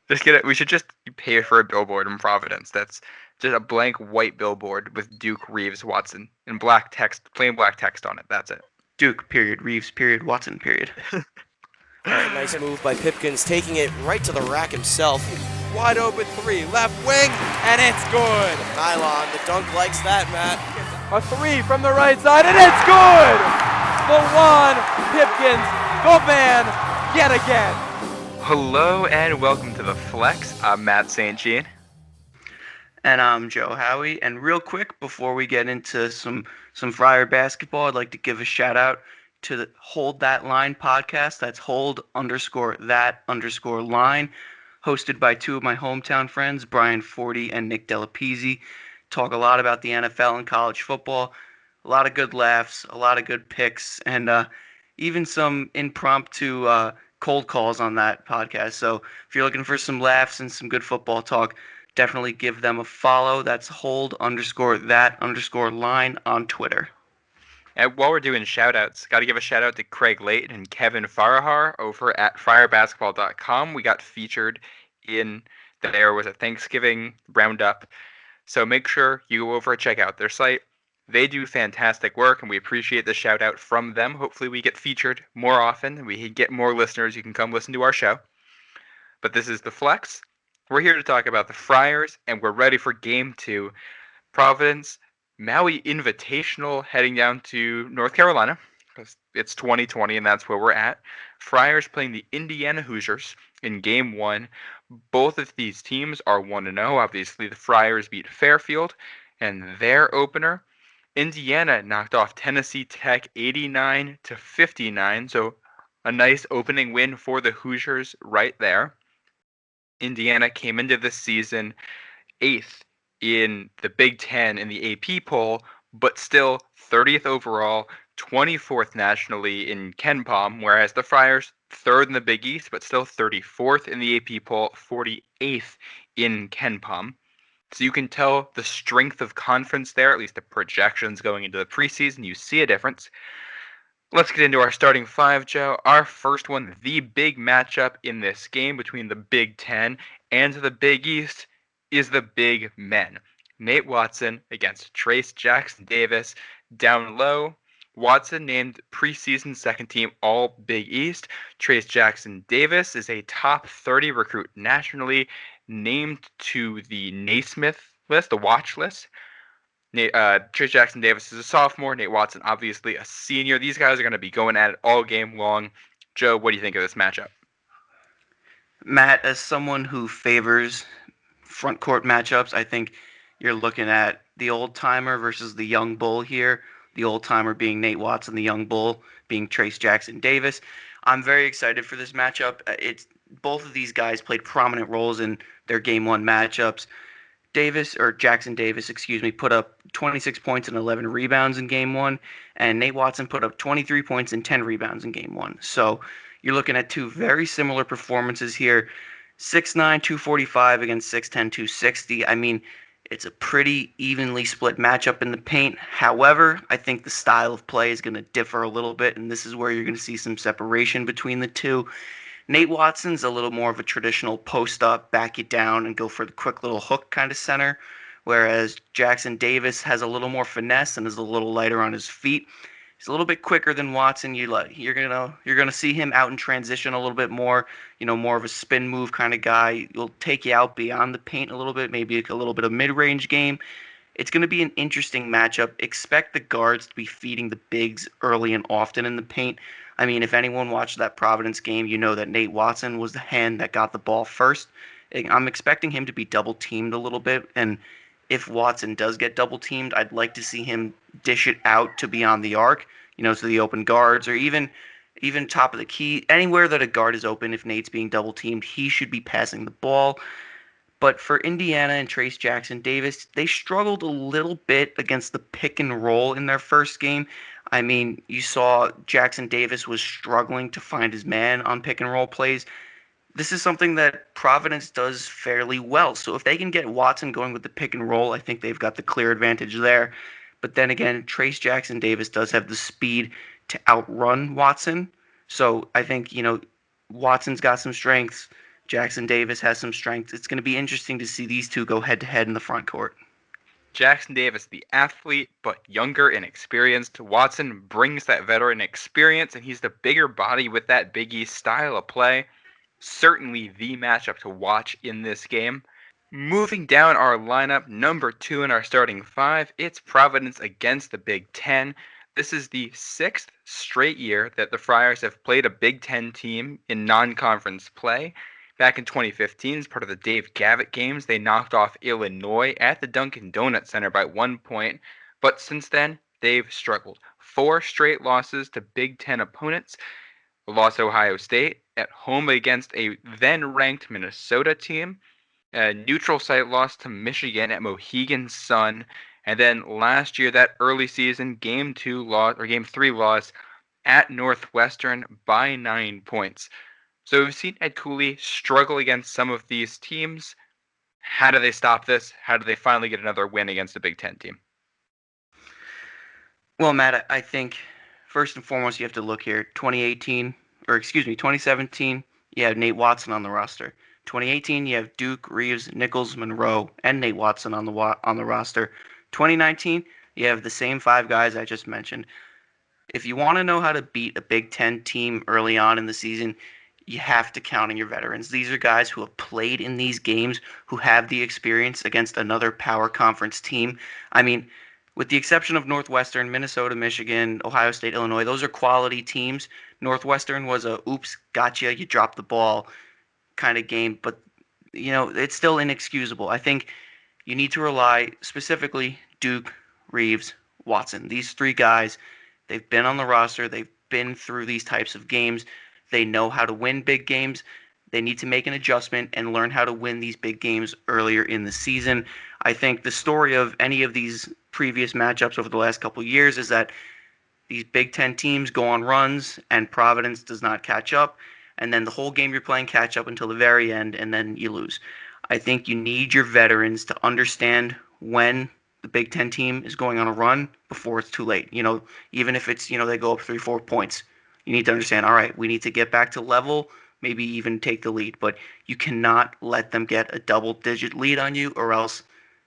Just get it. We should just pay for a billboard in Providence. That's just a blank white billboard with Duke, Reeves, Watson, and black text, plain black text on it. That's it. Duke, period. Reeves, period. Watson, period. All right, nice move by Pipkins, taking it right to the rack himself. Wide open three, left wing, and it's good. Nylon, the dunk likes that, Matt. A three from the right side, and it's good! The one, Pipkins, the man, yet again. Hello and welcome to the Flex. I'm Matt St. Jean. And I'm Joe Howie. And real quick, before we get into some Friar basketball, I'd like to give a shout out to the Hold That Line podcast. That's hold_that_line, hosted by two of my hometown friends, Brian Forty and Nick Delapizzi. Talk a lot about the NFL and college football. A lot of good laughs, a lot of good picks, and even some impromptu cold calls on that podcast. So if you're looking for some laughs and some good football talk, definitely give them a follow. That's hold_that_line on Twitter. And while we're doing shout-outs, got to give a shout-out to Craig Layton and Kevin Farahar over at friarbasketball.com. We got featured in there was a Thanksgiving roundup. So make sure you go over and check out their site. They do fantastic work, and we appreciate the shout-out from them. Hopefully we get featured more often. We get more listeners. You can come listen to our show. But this is The Flex. We're here to talk about the Friars, and we're ready for Game 2. Providence, Maui Invitational heading down to North Carolina, because it's 2020 and that's where we're at. Friars playing the Indiana Hoosiers in Game 1. Both of these teams are 1-0. Obviously, the Friars beat Fairfield, and their opener, Indiana knocked off Tennessee Tech 89-59, so a nice opening win for the Hoosiers right there. Indiana came into this season 8th in the Big Ten in the AP poll, but still 30th overall, 24th nationally in KenPom, whereas the Friars 3rd in the Big East, but still 34th in the AP poll, 48th in KenPom. So you can tell the strength of conference there, at least the projections going into the preseason. You see a difference. Let's get into our starting five, Joe. Our first one, the big matchup in this game between the Big Ten and the Big East, is the big men. Nate Watson against Trayce Jackson-Davis. Down low, Watson named preseason second team All Big East. Trayce Jackson-Davis is a top 30 recruit nationally, named to the Naismith list, the watch list. Trayce Jackson-Davis is a sophomore. Nate Watson, obviously a senior. These guys are going to be going at it all game long. Joe, what do you think of this matchup? Matt, as someone who favors front court matchups, I think you're looking at the old timer versus the young bull here. The old timer being Nate Watson, the young bull being Trayce Jackson-Davis. I'm very excited for this matchup. It's both of these guys played prominent roles in their game one matchups. Jackson-Davis, put up 26 points and 11 rebounds in game one, and Nate Watson put up 23 points and 10 rebounds in game one. So you're looking at two very similar performances here. 6'9", 245 against 6'10", 260. I mean, it's a pretty evenly split matchup in the paint. However, I think the style of play is going to differ a little bit, and this is where you're going to see some separation between the two. Nate Watson's a little more of a traditional post-up, back it down, and go for the quick little hook kind of center, whereas Jackson-Davis has a little more finesse and is a little lighter on his feet. He's a little bit quicker than Watson. You're gonna see him out in transition a little bit more. More of a spin move kind of guy. He'll take you out beyond the paint a little bit, maybe a little bit of mid-range game. It's going to be an interesting matchup. Expect the guards to be feeding the bigs early and often in the paint. I mean, if anyone watched that Providence game, you know that Nate Watson was the hand that got the ball first. I'm expecting him to be double-teamed a little bit, and if Watson does get double-teamed, I'd like to see him dish it out to beyond the arc, to the open guards, or even top of the key. Anywhere that a guard is open, if Nate's being double-teamed, he should be passing the ball. But for Indiana and Trayce Jackson-Davis, they struggled a little bit against the pick and roll in their first game. I mean, you saw Jackson-Davis was struggling to find his man on pick and roll plays. This is something that Providence does fairly well. So if they can get Watson going with the pick and roll, I think they've got the clear advantage there. But then again, Trayce Jackson-Davis does have the speed to outrun Watson. So I think, Watson's got some strengths. Jackson Davis has some strength. It's going to be interesting to see these two go head-to-head in the front court. Jackson Davis, the athlete, but younger and experienced. Watson brings that veteran experience, and he's the bigger body with that Big East style of play. Certainly the matchup to watch in this game. Moving down our lineup, number 2 in our starting 5, it's Providence against the Big Ten. This is the 6th straight year that the Friars have played a Big Ten team in non-conference play. Back in 2015, as part of the Dave Gavitt games, they knocked off Illinois at the Dunkin' Donuts Center by 1 point. But since then, they've struggled. 4 straight losses to Big Ten opponents. A loss to Ohio State, at home against a then-ranked Minnesota team, a neutral site loss to Michigan at Mohegan Sun, and then last year, that early season Game 3 loss at Northwestern by 9 points. So we've seen Ed Cooley struggle against some of these teams. How do they stop this? How do they finally get another win against a Big Ten team? Well, Matt, I think first and foremost you have to look here. 2017, you have Nate Watson on the roster. 2018, you have Duke, Reeves, Nichols, Monroe, and Nate Watson on the roster. 2019, you have the same 5 guys I just mentioned. If you want to know how to beat a Big Ten team early on in the season, you have to count on your veterans. These are guys who have played in these games, who have the experience against another power conference team. I mean, with the exception of Northwestern, Minnesota, Michigan, Ohio State, Illinois, those are quality teams. Northwestern was a oops, gotcha, you dropped the ball kind of game, but it's still inexcusable. I think you need to rely specifically Duke, Reeves, Watson. These 3 guys, they've been on the roster, they've been through these types of games. They know how to win big games. They need to make an adjustment and learn how to win these big games earlier in the season. I think the story of any of these previous matchups over the last couple of years is that these Big Ten teams go on runs and Providence does not catch up. And then the whole game you're playing catch up until the very end, and then you lose. I think you need your veterans to understand when the Big Ten team is going on a run before it's too late. Even if it's, they go up 3-4 points. You need to understand, all right, we need to get back to level, maybe even take the lead. But you cannot let them get a double-digit lead on you, or else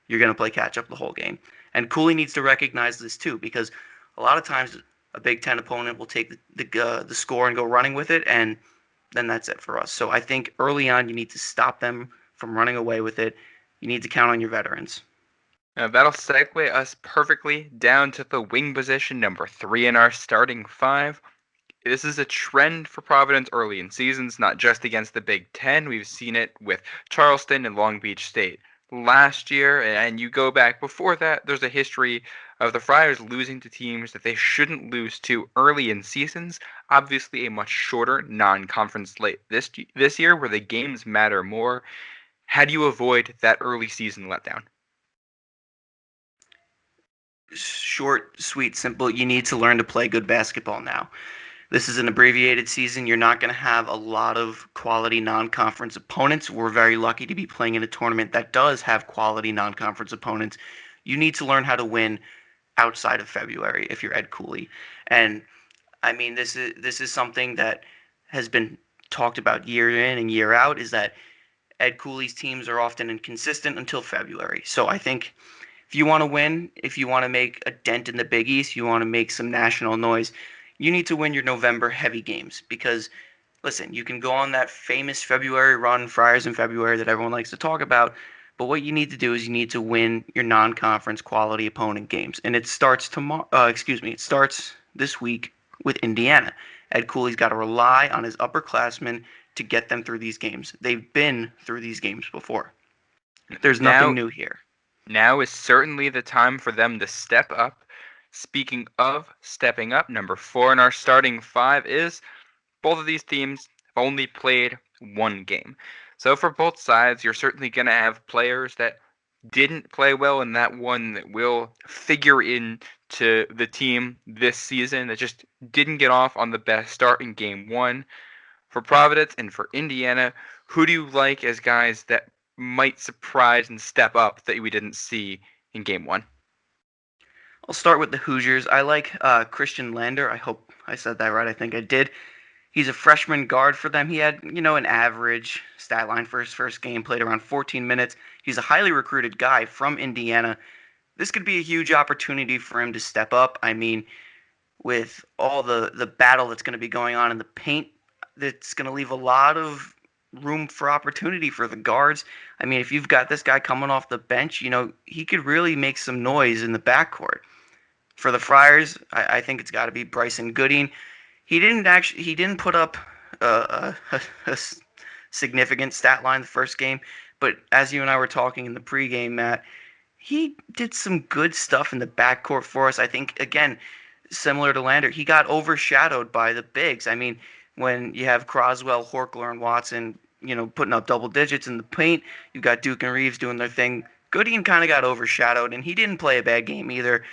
you're going to play catch-up the whole game. And Cooley needs to recognize this too, because a lot of times a Big Ten opponent will take the score and go running with it, and then that's it for us. So I think early on you need to stop them from running away with it. You need to count on your veterans. That'll segue us perfectly down to the wing position, number 3 in our starting 5. This is a trend for Providence early in seasons, not just against the Big Ten. We've seen it with Charleston and Long Beach State last year, and you go back before that, there's a history of the Friars losing to teams that they shouldn't lose to early in seasons. Obviously, a much shorter non-conference slate this year where the games matter more. How do you avoid that early season letdown? Short, sweet, simple. You need to learn to play good basketball now. This is an abbreviated season. You're not going to have a lot of quality non-conference opponents. We're very lucky to be playing in a tournament that does have quality non-conference opponents. You need to learn how to win outside of February if you're Ed Cooley. And I mean, this is something that has been talked about year in and year out, is that Ed Cooley's teams are often inconsistent until February. So I think if you want to win, if you want to make a dent in the Big East, you want to make some national noise, you need to win your November heavy games. Because, listen, you can go on that famous February run, Friars in February, that everyone likes to talk about, but what you need to do is you need to win your non-conference quality opponent games. And it starts it starts this week with Indiana. Ed Cooley's got to rely on his upperclassmen to get them through these games. They've been through these games before. There's nothing new here. Now is certainly the time for them to step up. Speaking of stepping up, number 4 in our starting 5 is both of these teams have only played 1 game. So for both sides, you're certainly going to have players that didn't play well in that one that will figure into the team this season that just didn't get off on the best start in game 1. For Providence and for Indiana, who do you like as guys that might surprise and step up that we didn't see in game 1? I'll start with the Hoosiers. I like Christian Lander. I hope I said that right. I think I did. He's a freshman guard for them. He had, an average stat line for his first game, played around 14 minutes. He's a highly recruited guy from Indiana. This could be a huge opportunity for him to step up. I mean, with all the battle that's going to be going on in the paint, that's going to leave a lot of room for opportunity for the guards. I mean, if you've got this guy coming off the bench, he could really make some noise in the backcourt. For the Friars, I think it's got to be Bryson Gooding. He didn't put up a significant stat line the first game, but as you and I were talking in the pregame, Matt, he did some good stuff in the backcourt for us. I think, again, similar to Lander, he got overshadowed by the bigs. I mean, when you have Croswell, Horkler, and Watson, putting up double digits in the paint, you've got Duke and Reeves doing their thing. Gooding kind of got overshadowed, and he didn't play a bad game either.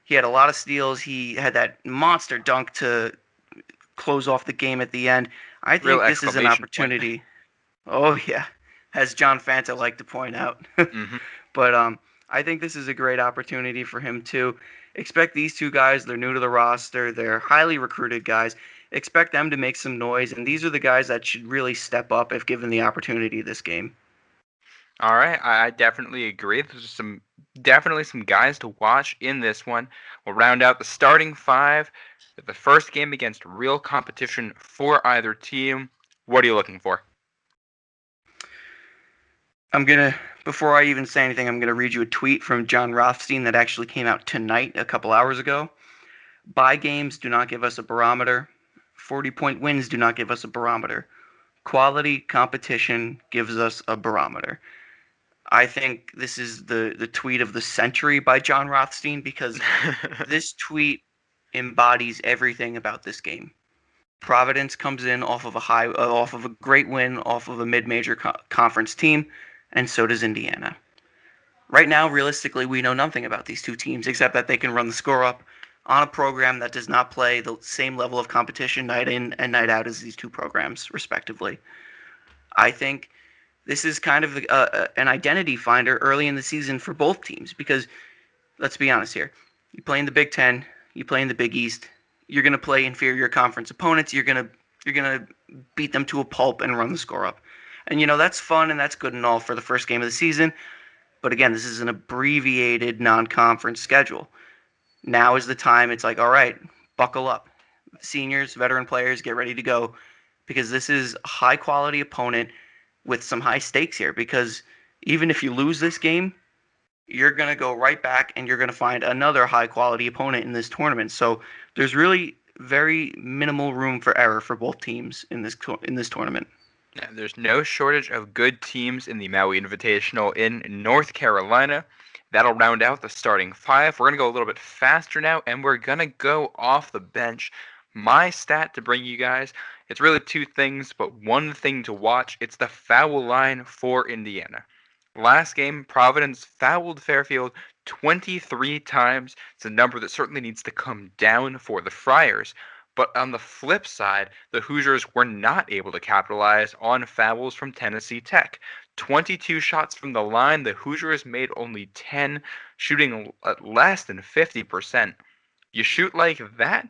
He had a lot of steals. He had that monster dunk to close off the game at the end. I think this is an opportunity. Oh, yeah, as John Fanta liked to point out. Mm-hmm. But I think this is a great opportunity for him, too. Expect these two guys. They're new to the roster. They're highly recruited guys. Expect them to make some noise, and these are the guys that should really step up if given the opportunity this game. All right, I definitely agree. There's definitely some guys to watch in this one. We'll round out the starting five with the first game against real competition for either team. What are you looking for? Before I even say anything, I'm going to read you a tweet from John Rothstein that actually came out tonight, a couple hours ago. Bye games do not give us a barometer. 40-point wins do not give us a barometer. Quality competition gives us a barometer. I think this is the tweet of the century by John Rothstein because this tweet embodies everything about this game. Providence comes in off of a great win, off of a mid-major conference team, and so does Indiana. Right now, realistically, we know nothing about these two teams except that they can run the score up on a program that does not play the same level of competition night in and night out as these two programs, respectively. I think this is kind of an identity finder early in the season for both teams because, let's be honest here, you play in the Big Ten, you play in the Big East, you're going to play inferior conference opponents, you're going to beat them to a pulp and run the score up. And, that's fun and that's good and all for the first game of the season. But again, this is an abbreviated non-conference schedule. Now is the time. It's like, all right, buckle up. Seniors, veteran players, get ready to go because this is a high-quality opponent with some high stakes here because even if you lose this game, you're going to go right back and you're going to find another high-quality opponent in this tournament. So there's really very minimal room for error for both teams in this tournament. Yeah, there's no shortage of good teams in the Maui Invitational in North Carolina. That'll round out the starting five. We're going to go a little bit faster now, and we're going to go off the bench. My stat to bring you guys, it's really two things, but one thing to watch. It's the foul line for Indiana. Last game, Providence fouled Fairfield 23 times. It's a number that certainly needs to come down for the Friars. But on the flip side, the Hoosiers were not able to capitalize on fouls from Tennessee Tech. 22 shots from the line, the Hoosiers made only 10, shooting at less than 50%. You shoot like that,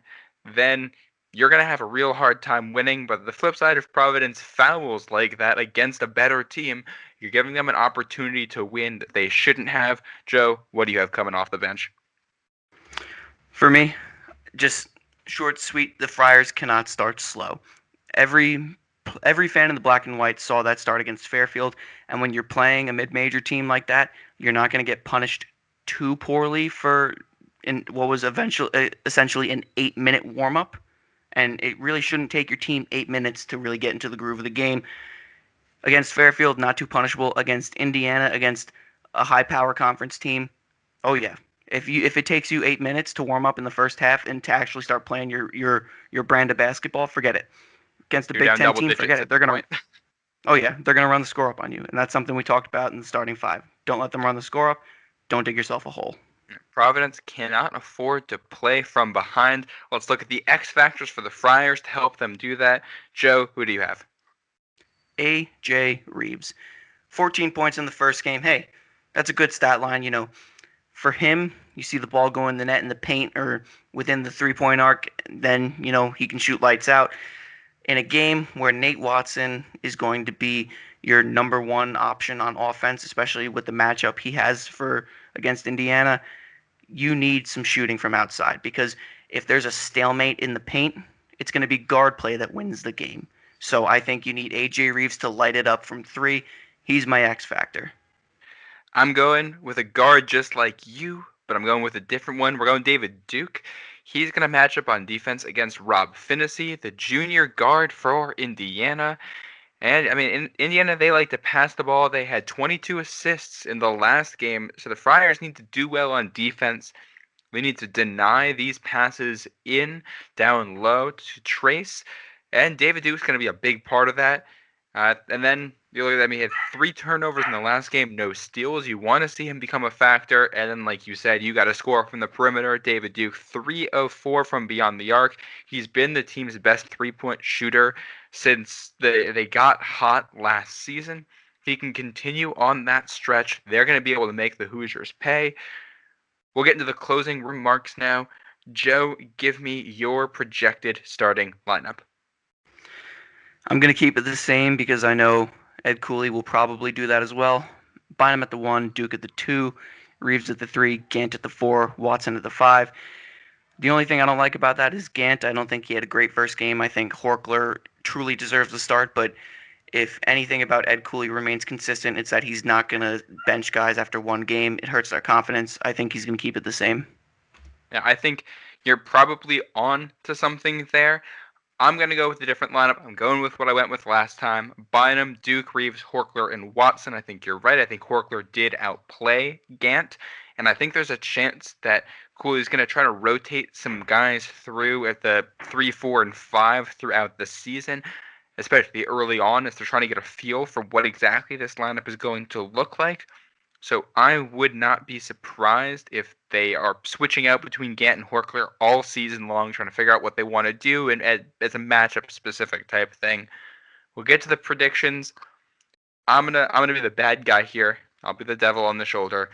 then you're going to have a real hard time winning. But the flip side of Providence fouls like that against a better team, you're giving them an opportunity to win that they shouldn't have. Joe, what do you have coming off the bench? For me, just short, sweet, the Friars cannot start slow. Every fan in the black and white saw that start against Fairfield, and when you're playing a mid-major team like that, you're not going to get punished too poorly in what was essentially an 8-minute warm-up, and it really shouldn't take your team 8 minutes to really get into the groove of the game. Against Fairfield, not too punishable. Against Indiana, against a high-power conference team, oh yeah. If it takes you 8 minutes to warm up in the first half and to actually start playing your brand of basketball, forget it. Against the Big Ten team, forget it. They're gonna run the score up on you, and that's something we talked about in the starting five. Don't let them run the score up. Don't dig yourself a hole. Providence cannot afford to play from behind. Let's look at the X factors for the Friars to help them do that. Joe, who do you have? A.J. Reeves, 14 points in the first game. Hey, that's a good stat line. For him, you see the ball go in the net in the paint or within the three-point arc, then, he can shoot lights out. In a game where Nate Watson is going to be your number one option on offense, especially with the matchup he has for against Indiana, you need some shooting from outside because if there's a stalemate in the paint, it's going to be guard play that wins the game. So I think you need AJ Reeves to light it up from 3. He's my X factor. I'm going with a guard just like you, but I'm going with a different one. We're going David Duke. He's going to match up on defense against Rob Finney, the junior guard for Indiana. And, I mean, in Indiana, they like to pass the ball. They had 22 assists in the last game, so the Friars need to do well on defense. We need to deny these passes in, down low to Trace. And David Duke's going to be a big part of that. And then you look at them, he had 3 turnovers in the last game, no steals. You want to see him become a factor. And then, like you said, you got to score from the perimeter. David Duke, 3 of 4 from beyond the arc. He's been the team's best 3-point shooter since they got hot last season. He can continue on that stretch. They're going to be able to make the Hoosiers pay. We'll get into the closing remarks now. Joe, give me your projected starting lineup. I'm going to keep it the same because I know Ed Cooley will probably do that as well. Bynum at the 1, Duke at the 2, Reeves at the 3, Gant at the 4, Watson at the 5. The only thing I don't like about that is Gant. I don't think he had a great first game. I think Horkler truly deserves the start, but if anything about Ed Cooley remains consistent, it's that he's not going to bench guys after one game. It hurts their confidence. I think he's going to keep it the same. Yeah, I think you're probably on to something there. I'm going to go with a different lineup. I'm going with what I went with last time. Bynum, Duke, Reeves, Horkler, and Watson. I think you're right. I think Horkler did outplay Gant. And I think there's a chance that Cooley's going to try to rotate some guys through at the 3, 4, and 5 throughout the season, especially early on as they're trying to get a feel for what exactly this lineup is going to look like. So I would not be surprised if they are switching out between Gant and Horkler all season long, trying to figure out what they want to do and as a matchup specific type thing. We'll get to the predictions. I'm gonna be the bad guy here. I'll be the devil on the shoulder.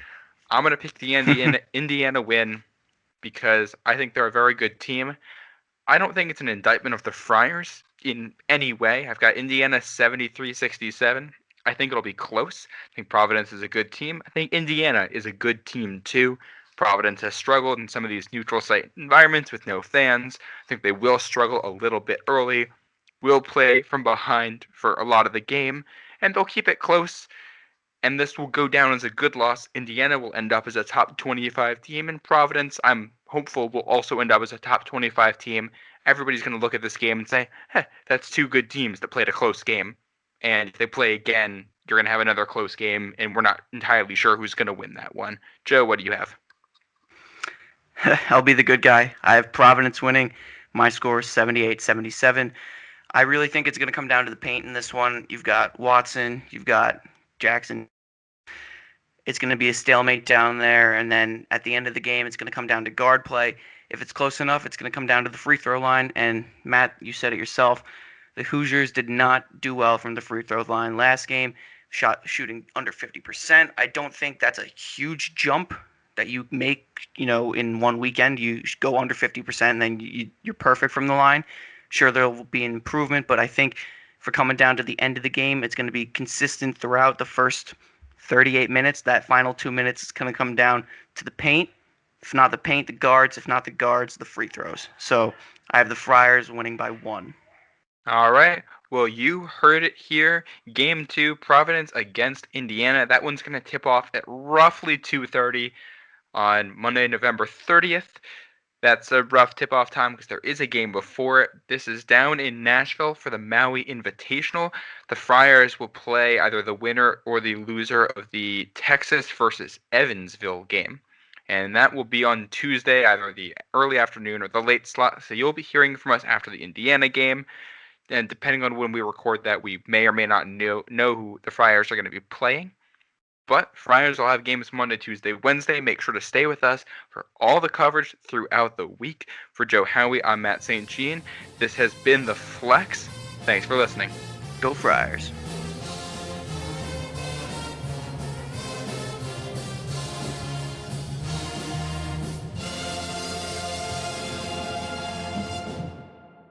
I'm gonna pick the Indiana win because I think they're a very good team. I don't think it's an indictment of the Friars in any way. I've got Indiana 73-67. I think it'll be close. I think Providence is a good team. I think Indiana is a good team too. Providence has struggled in some of these neutral site environments with no fans. I think they will struggle a little bit early, will play from behind for a lot of the game, and they'll keep it close. And this will go down as a good loss. Indiana will end up as a top 25 team, and Providence, I'm hopeful, will also end up as a top 25 team. Everybody's going to look at this game and say, that's 2 good teams that played a close game. And if they play again, you're going to have another close game, and we're not entirely sure who's going to win that one. Joe, what do you have? I'll be the good guy. I have Providence winning. My score is 78-77. I really think it's going to come down to the paint in this one. You've got Watson, you've got Jackson. It's going to be a stalemate down there, and then at the end of the game, it's going to come down to guard play. If it's close enough, it's going to come down to the free throw line. And Matt, you said it yourself. The Hoosiers did not do well from the free throw line last game, shooting under 50%. I don't think that's a huge jump that you make, in one weekend. You go under 50% and then you're perfect from the line. Sure, there will be an improvement, but I think for coming down to the end of the game, it's going to be consistent throughout the first 38 minutes. That final 2 minutes is going to come down to the paint. If not the paint, the guards. If not the guards, the free throws. So I have the Friars winning by 1. All right. Well, you heard it here. Game 2, Providence against Indiana. That one's going to tip off at roughly 2:30 on Monday, November 30th. That's a rough tip-off time because there is a game before it. This is down in Nashville for the Maui Invitational. The Friars will play either the winner or the loser of the Texas versus Evansville game. And that will be on Tuesday, either the early afternoon or the late slot. So you'll be hearing from us after the Indiana game. And depending on when we record that, we may or may not know who the Friars are going to be playing. But Friars will have games Monday, Tuesday, Wednesday. Make sure to stay with us for all the coverage throughout the week. For Joe Howie, I'm Matt St. Jean. This has been The Flex. Thanks for listening. Go Friars.